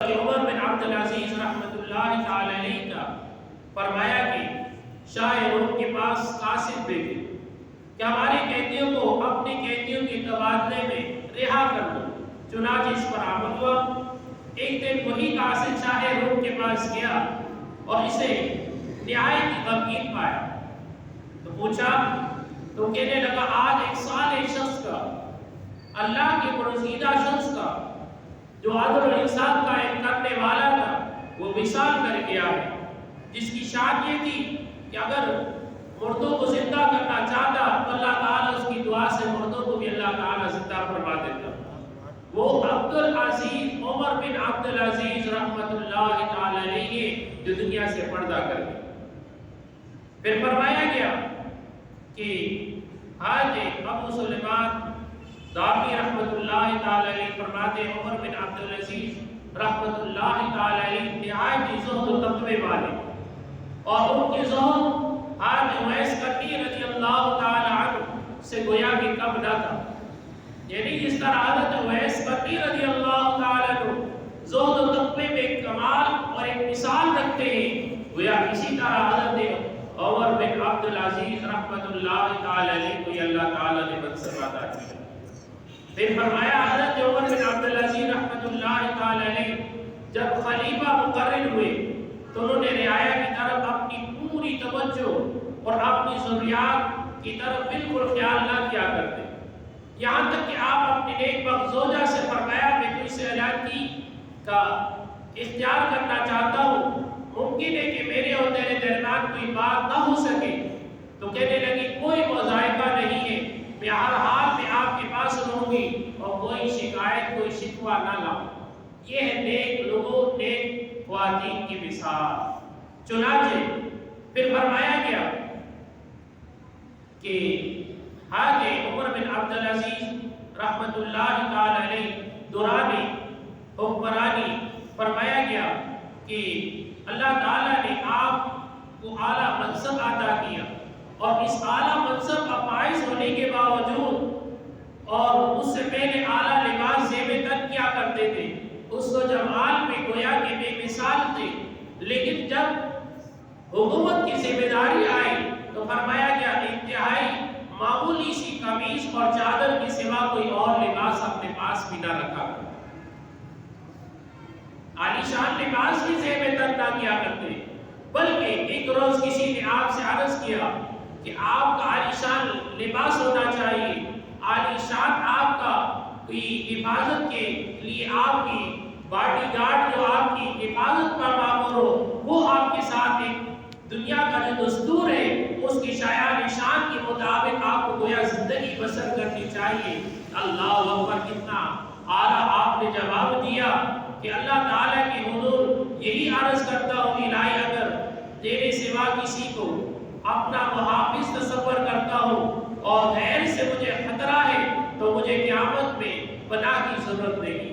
کہ عمر بن عبدالعزیز رحمۃ اللہ تعالی علیہ کا فرمایا کہ شاہ روم کے پاس قاصد بھیجے کہ ہمارے قیدیوں کو اپنے قیدیوں کے تبادلے میں رہا کر دو۔ چنانچہ اس پر عمل ہوا۔ ایک دن وہی قاصد شاہ روم کے پاس گیا اور اسے نہایت ہی غمگین پایا تو پوچھا تو کہنے لگا آج ایک صالح شخص کا، اللہ کے برگزیدہ شخص کا، جو عدل و انصاف قائم کرنے والا تھا، وہ وصال کر گیا ہے، جس کی شان یہ تھی کہ اگر مردوں کو زندہ کرنا چاہتا تو اللہ تعالیٰ اس کی دعا سے مردوں کو بھی اللہ تعالیٰ زندہ فرما دیتا۔ وہ عبدالعزیز عمر بن عبدالعزیز رحمۃ اللہ تعالی علیہ جو دنیا سے پردہ کر گئے۔ پھر فرمایا گیا کہ حاجی ابو سلیمان دارمی رحمۃ اللہ تعالی علیہ فرماتے ہیں عمر بن عبدالعزیز رحمۃ اللہ تعالی علیہ نہایت ہی زہد و تقوی والے، اور ان کے زہد حاجی اویس کرنی رضی اللہ تعالی عنہ سے گویا کہ کم نہ تھا۔ یعنی جس طرح حضرت اویس کرنی رضی اللہ تعالی عنہ زہد و تقوی میں کمال اور ایک مثال رکھتے ہیں، گویا اسی طرح حضرت عمر بن عبدالعزیز رحمۃ اللہ تعالی علیہ کو اللہ تعالی نے منصب عطا کیا۔ پھر فرمایا حضرت عمر بن عبدالعزیز رحمۃ اللہ تعالی علیہ جب خلیفہ مقرر ہوئے تو انہوں نے رعایا کی طرف اپنی پوری توجہ اور اپنی ضروریات کی طرف بالکل خیال نہ کیا کرتے، یہاں تک کہ آپ اپنی نیک بخت زوجہ سے فرمایا میں تو اسے علیحدگی کا اختیار کرنا چاہتا ہوں، ممکن ہے کہ میرے اور تیرے درمیان کوئی بات نہ ہو سکے، تو کہنے لگی کوئی مذائقہ نہیں ہے، میں ہر حال میں آپ کے پاس رہوں گی اور کوئی شکایت کوئی شکوہ نہ لاؤں۔ یہ ہے نیک لوگوں نیک خواتین کی مثال۔ چنانچہ پھر فرمایا گیا کہ حاجی عمر بن عبدالعزیز رحمۃ اللہ تعالی علیہ دوران حکمرانی فرمایا گیا کہ اللہ تعالیٰ نے آپ کو اعلیٰ منصب عطا کیا، اور اس اعلیٰ منصب کا باعث ہونے کے باوجود اور اس سے پہلے اعلیٰ لباس زیب تن کیا کرتے تھے، اس کو جمال میں گویا کہ بے مثال تھے، لیکن جب حکومت کی ذمہ داری آئی تو فرمایا گیا انتہائی معمولی سی قمیص اور چادر کے سوا کوئی اور لباس اپنے پاس بھی نہ رکھا کرتے، عالیشان لباس بھی زیب تن نہ کیا کرتے، بلکہ ایک روز کسی نے آپ سے عرض کیا کہ آپ کا عالیشان لباس ہونا چاہیے، عالیشان آپ کا حفاظت کے لیے آپ کی باڈی گارڈ جو آپ کی حفاظت پر مامور ہو، وہ آپ کے ساتھ ایک دنیا کا جو دستور ہے اس کی شایان شان کے مطابق آپ کو گویا زندگی بسر کرنی چاہیے۔ اللہ اکبر، کتنا اعلیٰ آپ نے جواب دیا کہ اللہ تعالیٰ کے حضور یہی عرض کرتا ہوں الہی اگر تیرے سوا کسی کو اپنا محافظ تصور کرتا ہوں اور غیر سے مجھے خطرہ ہے تو مجھے قیامت میں پناہ کی ضرورت نہیں۔